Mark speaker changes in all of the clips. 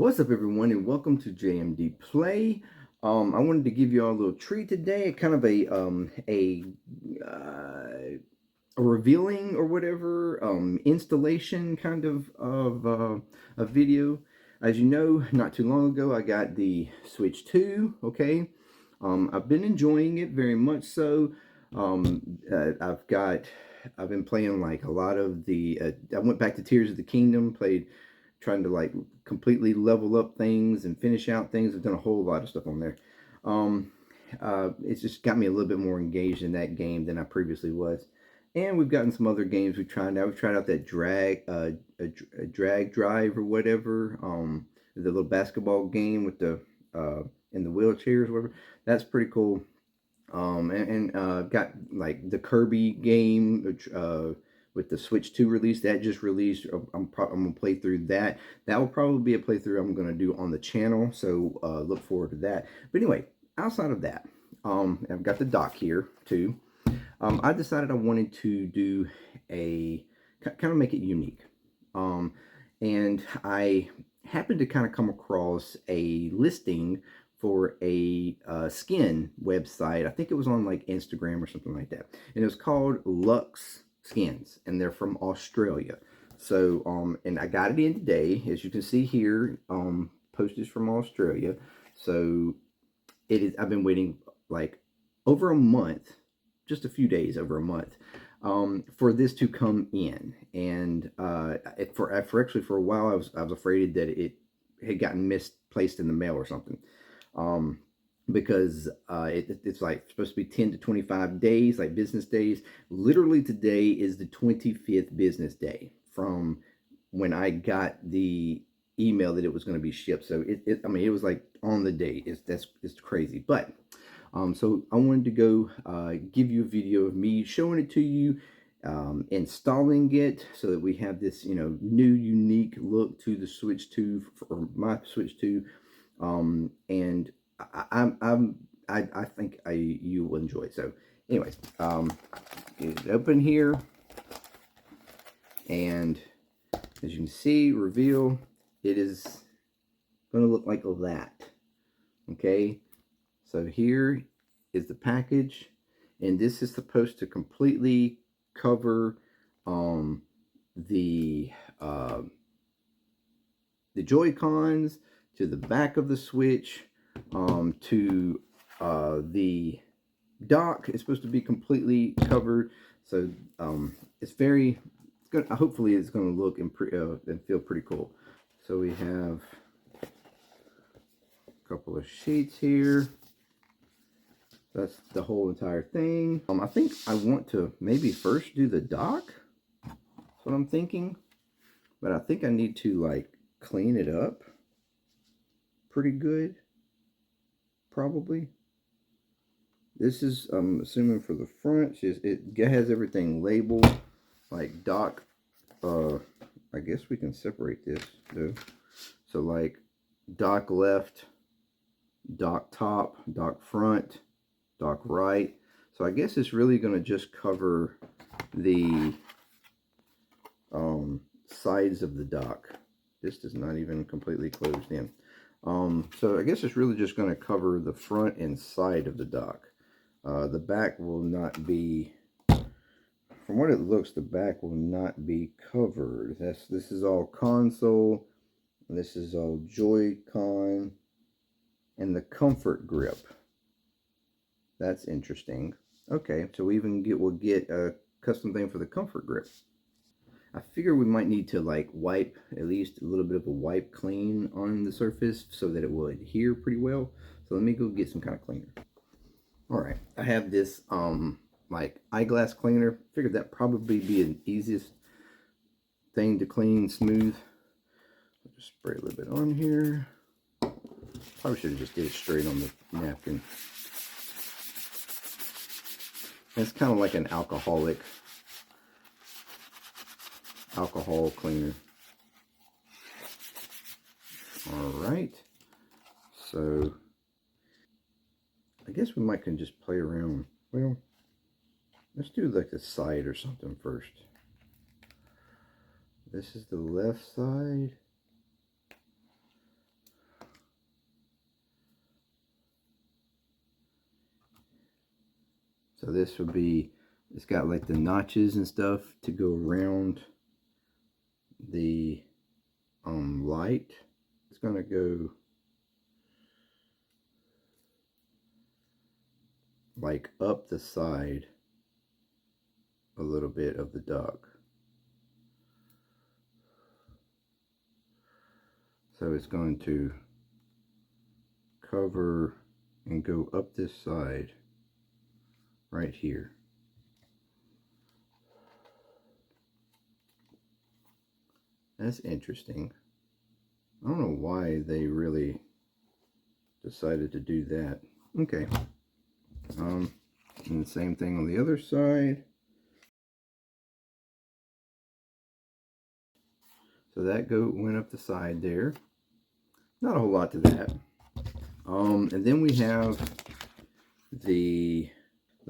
Speaker 1: What's up, everyone, and welcome to JMD Play. I wanted to give you all a little treat today, kind of a revealing or whatever installation kind of a video. As you know, not too long ago, I got the Switch 2. Okay, I've been enjoying it very much so. I've been playing like a lot of the. I went back to Tears of the Kingdom, played trying to like completely level up things and finish out things. I've done a whole lot of stuff on there. It's just got me a little bit more engaged in that game than I previously was. And we've gotten some other games we've tried out. We've tried out that a drag drive or whatever. The little basketball game with the in the wheelchairs or whatever. That's pretty cool. Got like the Kirby game with the Switch 2 release that just released. I'm gonna play through that. That will probably be a playthrough I'm gonna do on the channel, so look forward to that. But anyway, outside of that, I've got the dock here too. I decided I wanted to do a kind of make it unique, and I happened to kind of come across a listing for a skin website. I think it was on like Instagram or something like that, and it was called Lux Skins, and they're from Australia. So and I got it in today, as you can see here. Postage from Australia. So it is. I've been waiting like over a month, just a few days, over a month, for this to come in. And for a while I was afraid that it had gotten misplaced in the mail or something. Because it's like supposed to be 10 to 25 days, like business days. Literally today is the 25th business day from when I got the email that it was going to be shipped. So I mean, it was like on the date. It's crazy. But so I wanted to go give you a video of me showing it to you, installing it, so that we have this, new unique look to the Switch 2, or my Switch 2. And I think you will enjoy it. So anyways, get it open here, and as you can see, reveal, it is going to look like that. Okay, so here is the package, and this is supposed to completely cover the Joy-Cons, to the back of the Switch, to the dock. It's supposed to be completely covered. So it's good. Hopefully it's going to look and feel pretty cool. So we have a couple of sheets here. That's the whole entire thing. I think I want to maybe first do the dock. That's what I'm thinking. But I think I need to like clean it up pretty good, probably. This is, I'm assuming, for the front. It has everything labeled like dock. I guess we can separate this though. So like dock left, dock top, dock front, dock right. So I guess it's really going to just cover the sides of the dock. This is not even completely closed in. So I guess it's really just going to cover the front and side of the dock. The back will not be, from what it looks, the back will not be covered. This is all console, this is all Joy-Con, and the comfort grip. That's interesting. Okay, so we'll get a custom thing for the comfort grip. I figure we might need to like wipe, at least a little bit of a wipe clean on the surface so that it will adhere pretty well. So let me go get some kind of cleaner. All right, I have this like eyeglass cleaner. Figured that probably be the easiest thing to clean smooth. I'll just spray a little bit on here. Probably should have just did it straight on the napkin. It's kind of like an alcohol cleaner. All right, so I guess we can just play around. Well, let's do like the side or something first. This is the left side. So this would be, it's got like the notches and stuff to go around the light. It's gonna go like up the side a little bit of the dock. So it's going to cover and go up this side right here. That's interesting. I don't know why they really decided to do that. Okay. And the same thing on the other side. So that went up the side there. Not a whole lot to that. And then we have the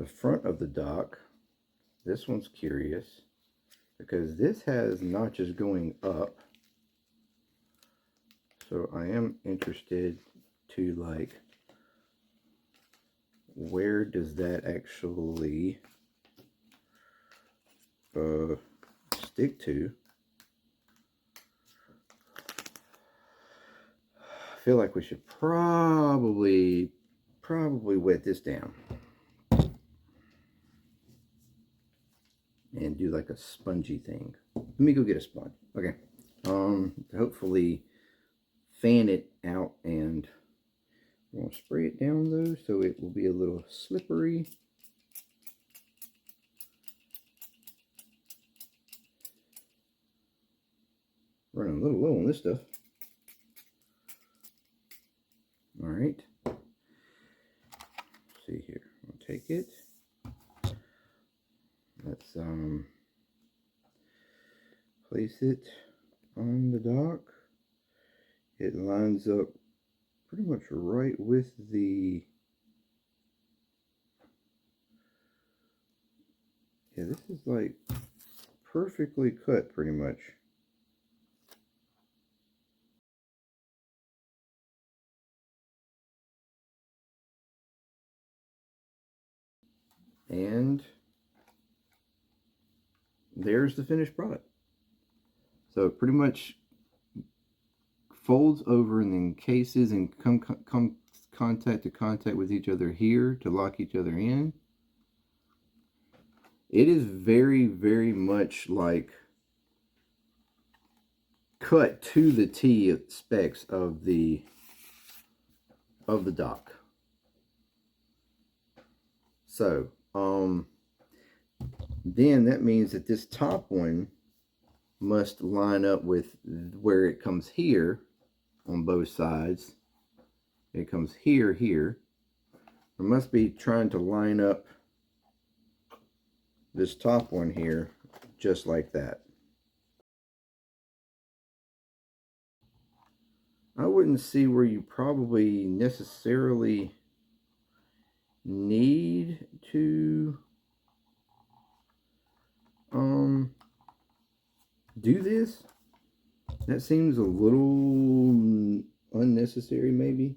Speaker 1: front of the dock. This one's curious because this has notches going up. So I am interested to like, where does that actually stick to? I feel like we should probably wet this down and do like a spongy thing. Let me go get a sponge. Okay. Hopefully fan it out, and we're gonna spray it down though, so it will be a little slippery. Running a little low on this stuff. All right. Let's see here. I'll take it. Let's place it on the dock. It lines up pretty much right with the, yeah, this is like perfectly cut pretty much. And there's the finished product. So it pretty much folds over and then cases and come contact to contact with each other here to lock each other in. It is very, very much like cut to the T specs of the dock. So then that means that this top one must line up with where it comes here on both sides. It comes here. It must be trying to line up this top one here just like that. I wouldn't see where you probably necessarily need to do this. That seems a little unnecessary maybe.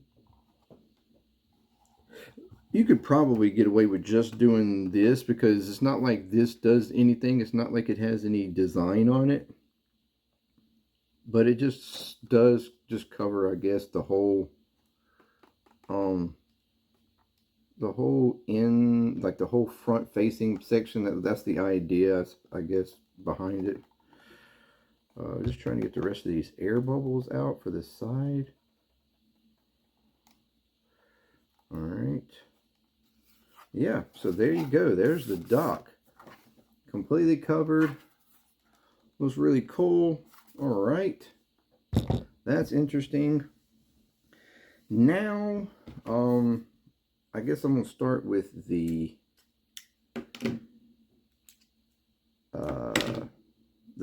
Speaker 1: You could probably get away with just doing this because it's not like this does anything. It's not like it has any design on it. But it just does cover, I guess, the whole end, like the whole front facing section. That's the idea, I guess, behind it. Just trying to get the rest of these air bubbles out for the side. All right. Yeah, so there you go. There's the dock. Completely covered. Was really cool. All right. That's interesting. Now, I guess I'm going to start with the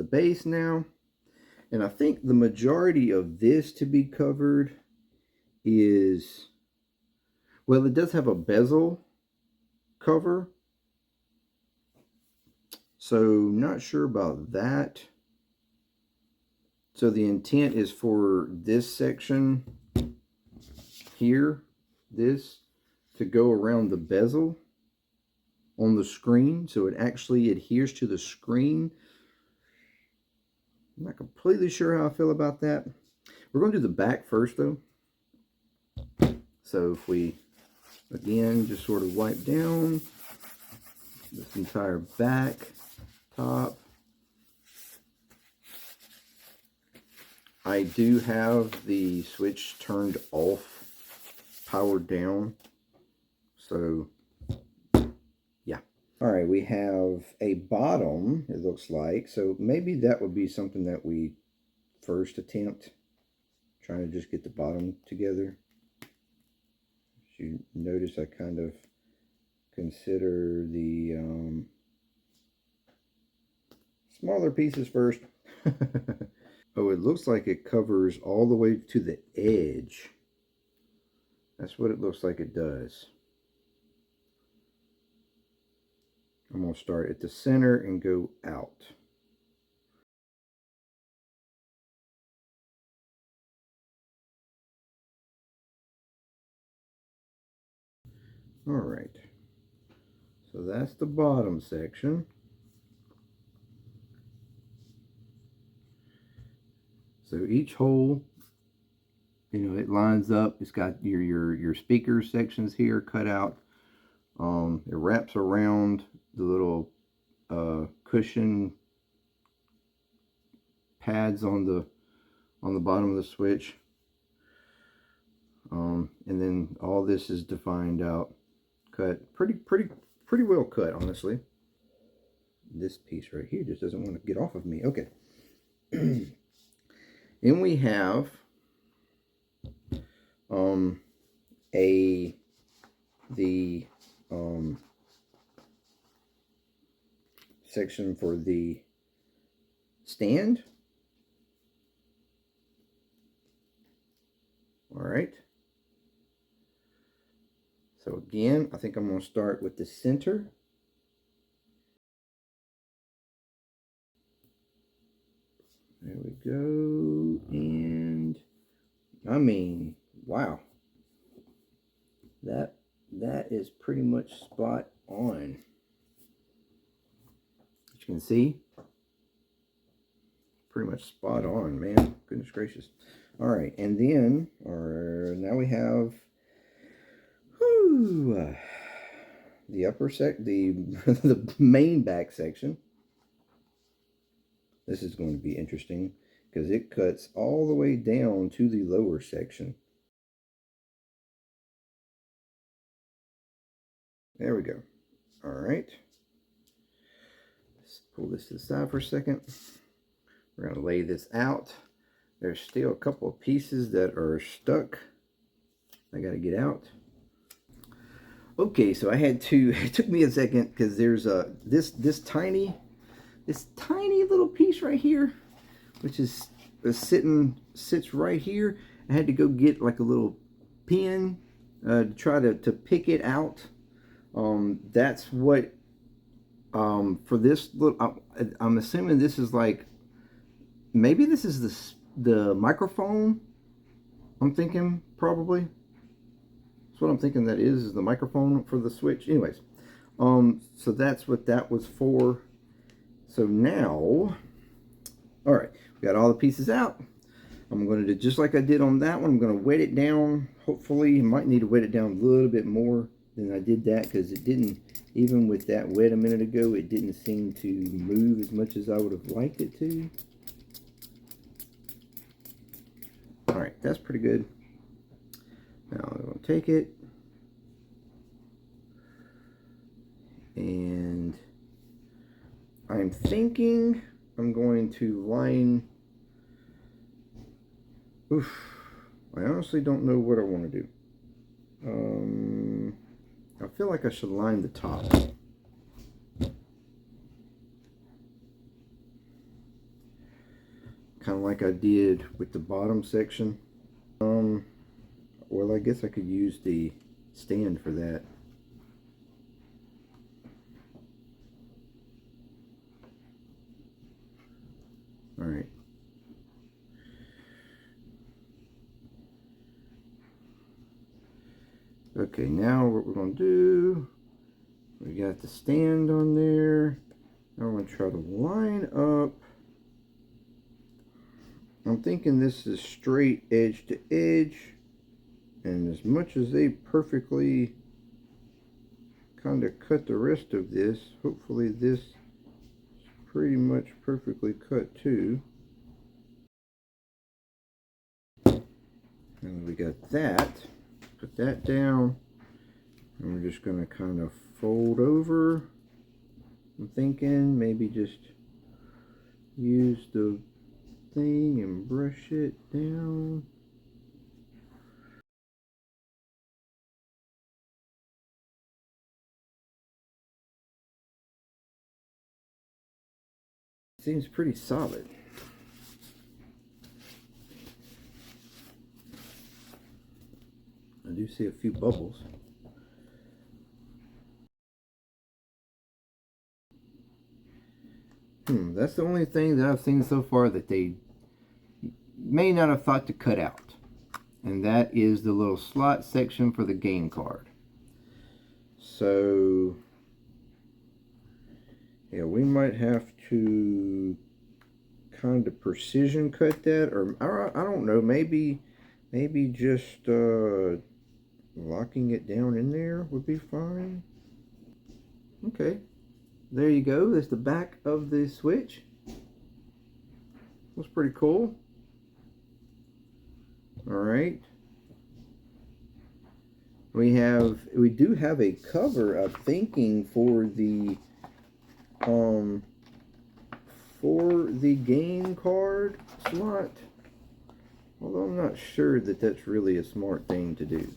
Speaker 1: base now. And I think the majority of this to be covered is, well, it does have a bezel cover. So not sure about that. So the intent is for this section here, this to go around the bezel on the screen, so it actually adheres to the screen. I'm not completely sure how I feel about that. We're going to do the back first, though. So if we, again, just sort of wipe down this entire back, top. I do have the switch turned off, powered down. So, yeah. All right, we have a bottom, it looks like. So maybe that would be something that we first attempt. Trying to just get the bottom together. As you notice, I kind of consider the smaller pieces first. Oh, it looks like it covers all the way to the edge. That's what it looks like it does. I'm going to start at the center and go out. All right. So that's the bottom section. So each hole, you know, it lines up. It's got your speaker sections here cut out. It wraps around the little cushion pads on the bottom of the switch. And then all this is defined out, cut pretty well cut, honestly. This piece right here just doesn't want to get off of me. Okay. Then we have the section for the stand. All right. So again, I think I'm going to start with the center. There we go. And I mean, wow. That is pretty much spot on. As you can see, pretty much spot on, man. Goodness gracious. All right, and then now we have the upper the main back section. This is going to be interesting because it cuts all the way down to the lower section. There we go. All right. Let's pull this to the side for a second. We're going to lay this out. There's still a couple of pieces that are stuck. I got to get out. Okay, so I had to, it took me a second because there's this tiny little piece right here, which is sits right here. I had to go get like a little pin to try to pick it out. That's what for this little, I'm assuming this is like, maybe this is the microphone. I'm thinking probably. That's what I'm thinking that is the microphone for the switch. Anyways, so that's what that was for. So now, all right, we got all the pieces out. I'm going to do just like I did on that one. I'm going to wet it down. Hopefully, I might need to wet it down a little bit more than I did that because it didn't, even with that wet a minute ago, it didn't seem to move as much as I would have liked it to. All right, that's pretty good. Now I'm going to take it and I'm thinking I'm going to line. I honestly don't know what I want to do. I feel like I should line the top. Kind of like I did with the bottom section. Well, I guess I could use the stand for that. All right. Okay, now what we're going to do We got the stand on there. Now I'm going to try to line up. I'm thinking this is straight edge to edge. And as much as they perfectly kind of cut the rest of this, hopefully this is pretty much perfectly cut too. And we got that. Put that down. And we're just going to kind of fold over. I'm thinking maybe just use the thing and brush it down. Seems pretty solid. I do see a few bubbles. That's the only thing that I've seen so far that they may not have thought to cut out. And that is the little slot section for the game card. So, yeah, we might have to kind of precision cut that, or I don't know, maybe just locking it down in there would be fine. Okay, there you go. That's the back of the Switch. Looks pretty cool. All right. We do have a cover, I'm thinking, for the game card slot. Although I'm not sure that that's really a smart thing to do,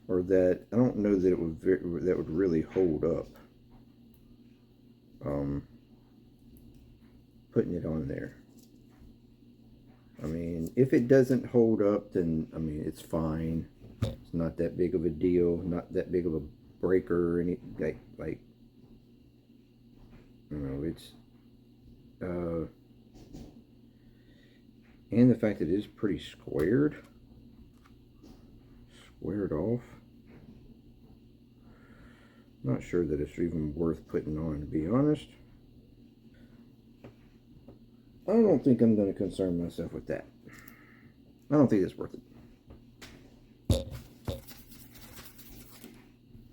Speaker 1: or that I don't know that it would really hold up. Putting it on there. I mean, if it doesn't hold up, then I mean it's fine. It's not that big of a deal. Not that big of a breaker or anything like. You know, it's and the fact that it is pretty squared off. Not sure that it's even worth putting on, to be honest. I don't think I'm going to concern myself with that. I don't think it's worth it.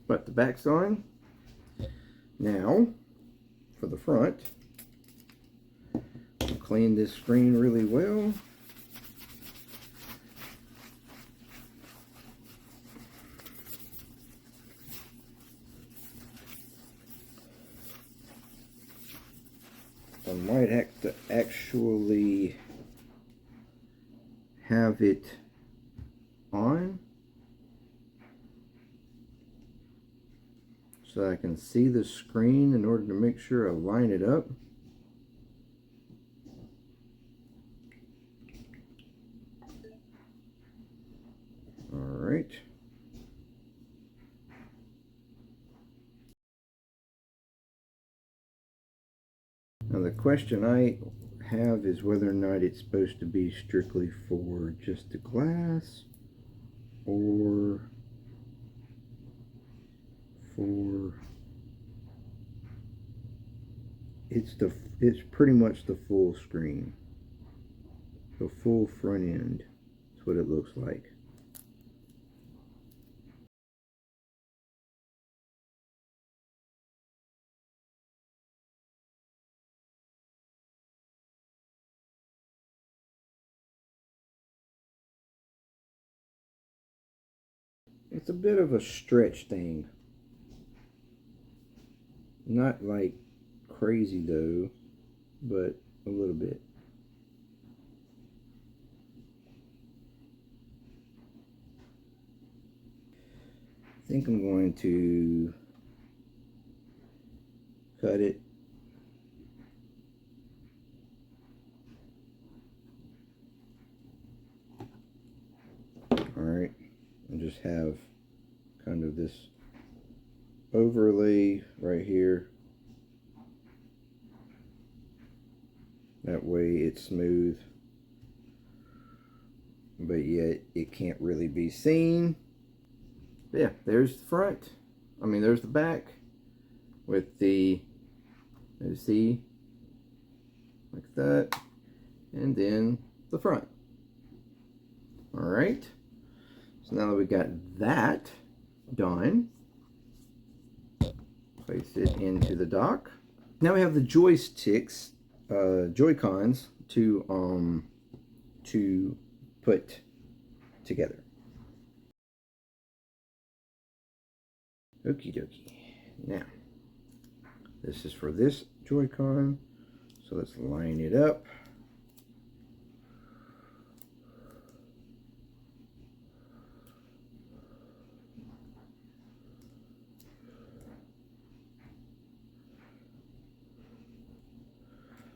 Speaker 1: But the back's on. Now, for the front, I'll clean this screen really well. I might have to actually have it on so I can see the screen in order to make sure I line it up. All right. Now the question I have is whether or not it's supposed to be strictly for just the glass or for it's pretty much the full screen, the full front end. That's what it looks like. It's a bit of a stretch thing. Not like crazy though, but a little bit. I think I'm going to cut it. Alright, and just have kind of this overlay right here. That way it's smooth, but yet it can't really be seen. But yeah, there's the front. I mean, there's the back. with the, let's see, like that, and then the front. All right, so now that we got that done, place it into the dock. Now we have the joysticks, Joy-Cons to put together. Okie dokie. Now, this is for this Joy-Con, so let's line it up.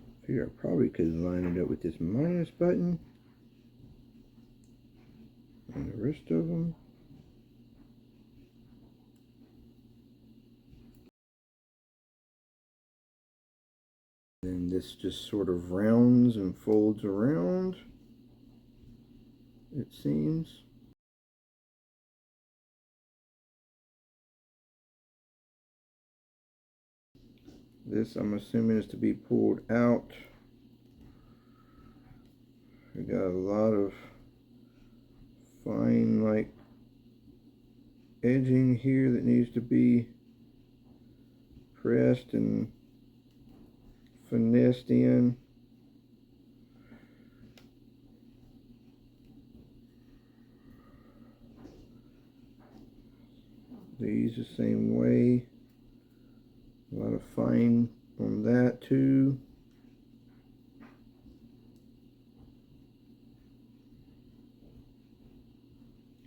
Speaker 1: I figure I probably could line it up with this minus button and the rest of them. And this just sort of rounds and folds around, it seems. This, I'm assuming, is to be pulled out. We got a lot of fine, like, edging here that needs to be pressed and finessed in. These the same way. A lot of fine on that too.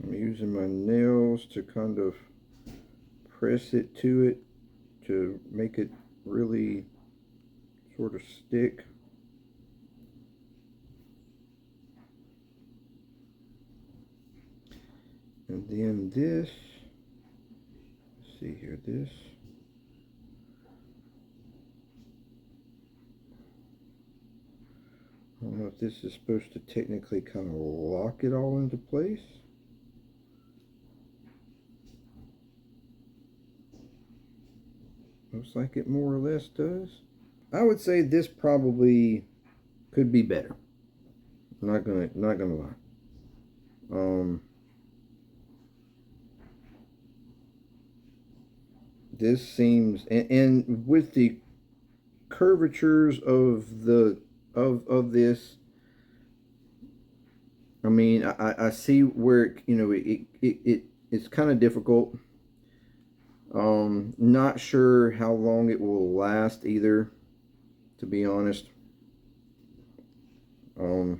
Speaker 1: I'm using my nails to kind of press it to it to make it really sort of stick. And then this, let's see here, this. I don't know if this is supposed to technically kind of lock it all into place. Looks like it more or less does. I would say this probably could be better. Not gonna lie. This seems, and with the curvatures of the of this, I mean, I see where, you know, it's kind of difficult. Not sure how long it will last either, to be honest. If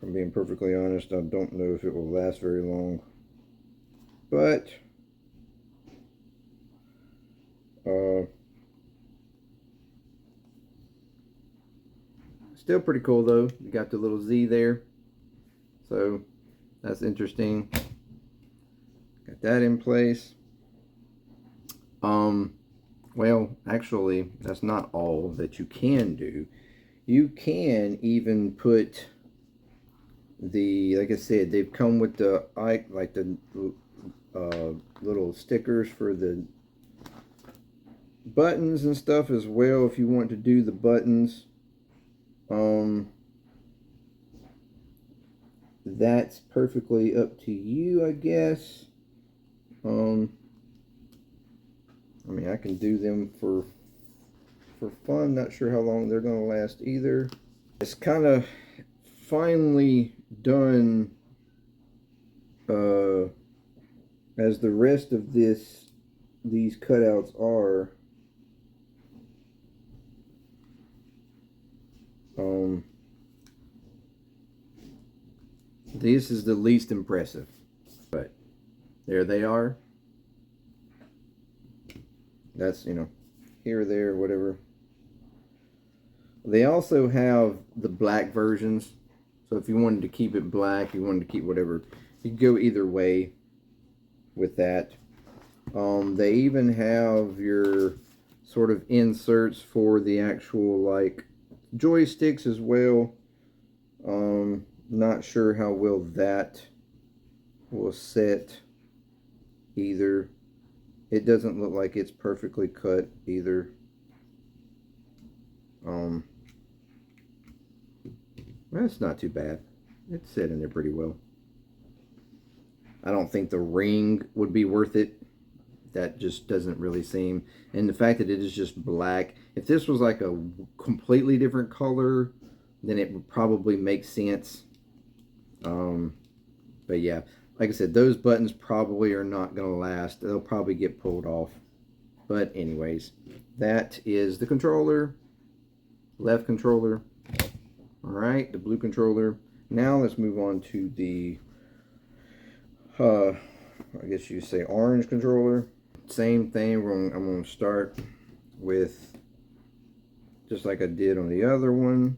Speaker 1: I'm being perfectly honest, I don't know if it will last very long. But still pretty cool though. You got the little Z there, so that's interesting. Got that in place. Well, actually, that's not all that you can do. You can even put the, like I said, they've come with the like the little stickers for the buttons and stuff as well. If you want to do the buttons, that's perfectly up to you, I guess. I mean, I can do them for fun. Not sure how long they're going to last either. It's kind of finely done as the rest of these cutouts are. This is the least impressive, but there they are. That's, you know, here or there, whatever. They also have the black versions, so if you wanted to keep it black, you wanted to keep whatever, you could go either way with that. They even have your sort of inserts for the actual, like, joysticks as well. Not sure how well that will set either. It doesn't look like it's perfectly cut either. That's not too bad. It's sitting there pretty well. I don't think the ring would be worth it. That just doesn't really seem. And the fact that it is just black. If this was like a completely different color, then it would probably make sense. But yeah, like I said, those buttons probably are not going to last. They'll probably get pulled off. But anyways, that is the controller. Left controller. All right, the blue controller. Now let's move on to the, I guess you say orange controller. Same thing. I'm going to start with, just like I did on the other one,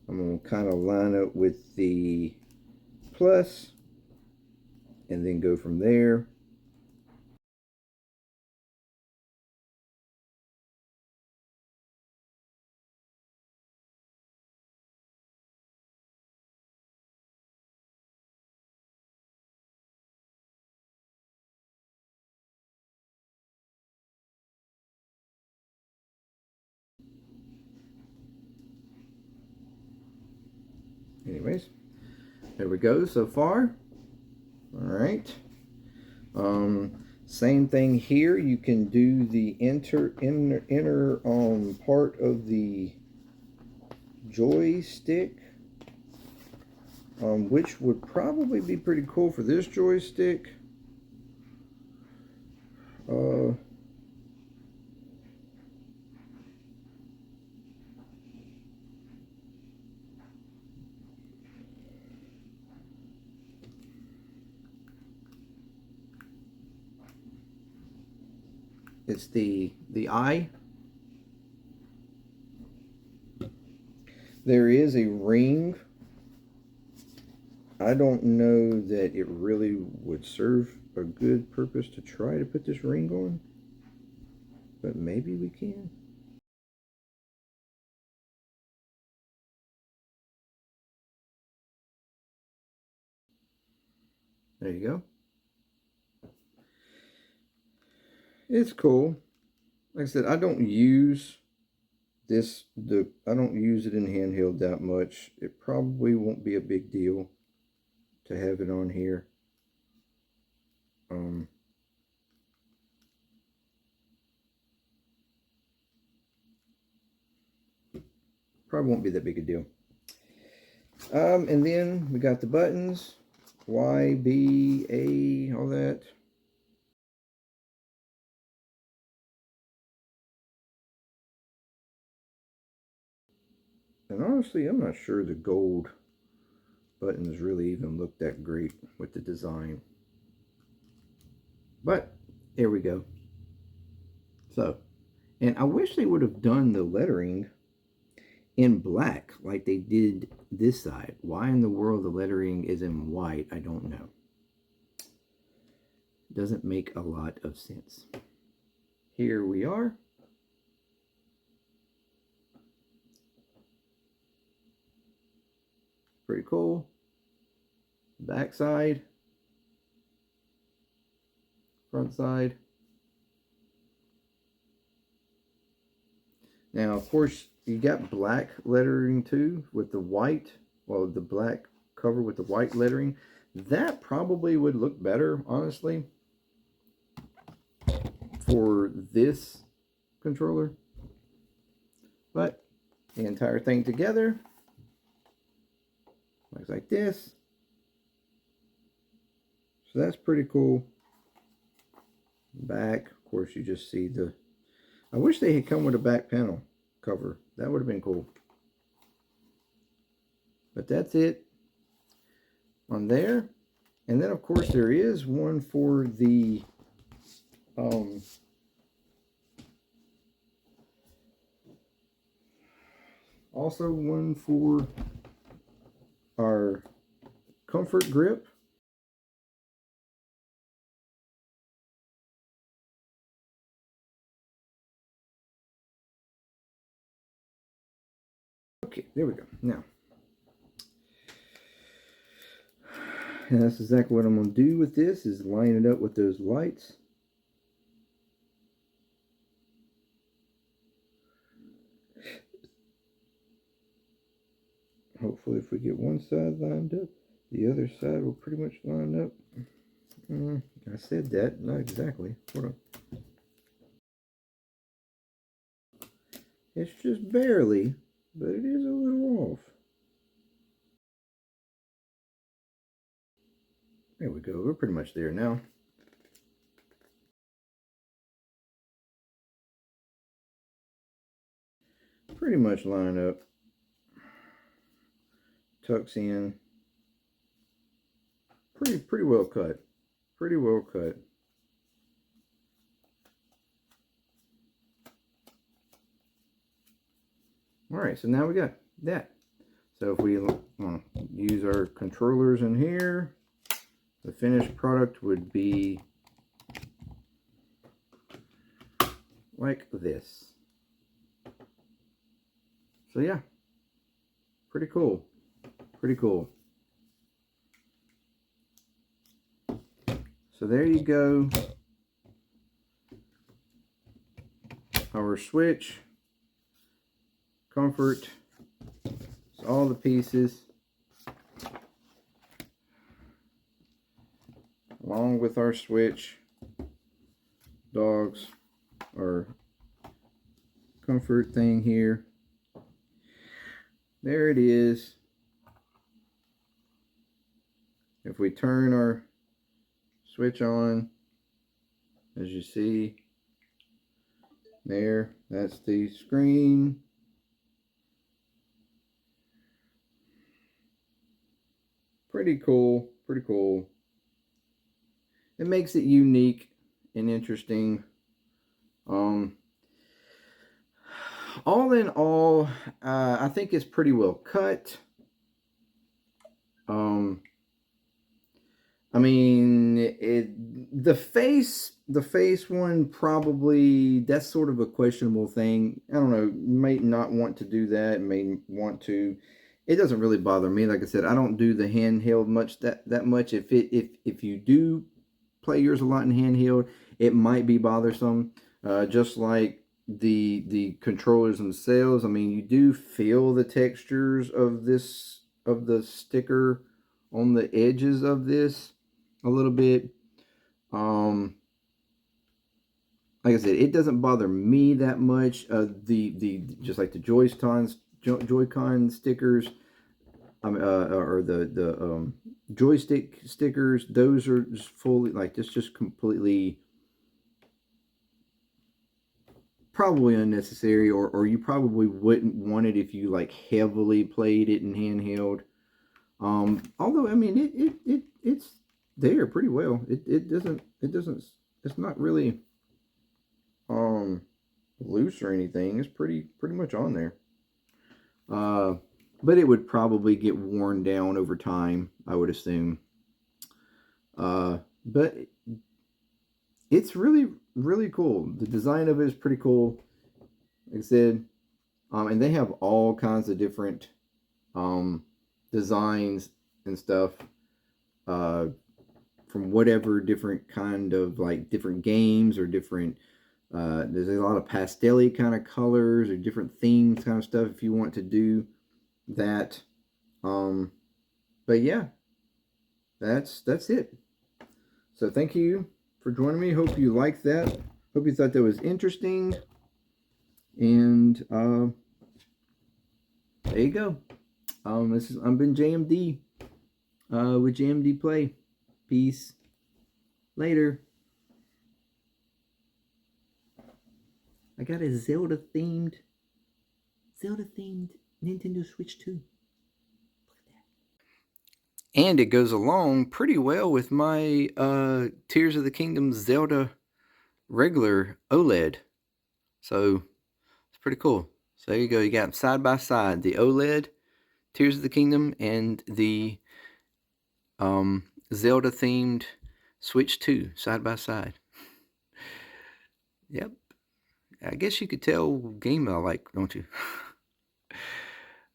Speaker 1: I'm going to kind of line up with the plus and then go from there. Anyways, there we go so far. All right. Same thing here. You can do the inner part of the joystick, which would probably be pretty cool for this joystick. It's the eye. There is a ring. I don't know that it really would serve a good purpose to try to put this ring on, but maybe we can. There you go. It's cool. Like I said, I don't use I don't use it in handheld that much. It probably won't be a big deal to have it on here. Probably won't be that big a deal. And then we got the buttons, Y, B, A, all that. And honestly, I'm not sure the gold buttons really even look that great with the design. But here we go. So, and I wish they would have done the lettering in black like they did this side. Why in the world the lettering is in white, I don't know. Doesn't make a lot of sense. Here we are. Pretty cool. Back side. Front side. Now, of course, you got black lettering too with the white, well, the black cover with the white lettering. That probably would look better, honestly, for this controller. But the entire thing together looks like this. So that's pretty cool. Back, of course, you just see the... I wish they had come with a back panel cover. That would have been cool. But that's it on there. And then, of course, there is one for the also one for our comfort grip. Okay, there we go. Now, and that's exactly what I'm going to do with this, is line it up with those lights. we get one side lined up, the other side will pretty much line up. I said that, not exactly. Hold on. It's just barely, but it is a little off. There we go. We're pretty much there now. Pretty much line up. Tucks in. Pretty well cut. Pretty well cut. Alright, so now we got that. So if we use our controllers in here, the finished product would be like this. So yeah, pretty cool. Pretty cool. So there you go. Our Switch. Comfort. It's all the pieces. Along with our Switch. Dogs. Our comfort thing here. There it is. If we turn our Switch on, as you see, there, that's the screen. Pretty cool, pretty cool. It makes it unique and interesting. All in all, I think it's pretty well cut. I mean, the face one probably, that's sort of a questionable thing. I don't know, you might not want to do that, may want to. It doesn't really bother me. Like I said, I don't do the handheld much that much. If you do play yours a lot in handheld, it might be bothersome. Just like the controllers themselves. I mean, you do feel the textures of the sticker on the edges of this a little bit. Like I said, it doesn't bother me that much. Just like the Joy-Con stickers, or the joystick stickers, those are just fully, like, this just completely probably unnecessary, or you probably wouldn't want it if you like heavily played it in handheld. Although I mean it's there pretty well. It doesn't it's not really loose or anything. It's pretty much on there. But it would probably get worn down over time, I would assume. But it's really cool. The design of it is pretty cool. Like I said, and they have all kinds of different designs and stuff, from whatever different kind of, like, different games or different. There's a lot of pastel-y kind of colors or different themes kind of stuff if you want to do that. But yeah, that's it. So thank you for joining me. Hope you liked that. Hope you thought that was interesting. And there you go. I've been JMD with JMD Play. Peace. Later. I got a Zelda themed Nintendo Switch 2. Look at that. And it goes along pretty well with my Tears of the Kingdom Zelda regular OLED. So it's pretty cool. So there you go. You got them side by side, the OLED Tears of the Kingdom and the Zelda themed Switch 2 side by side. Yep. I guess you could tell game I like, don't you?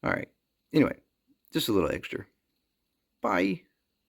Speaker 1: All right. Anyway, just a little extra. Bye.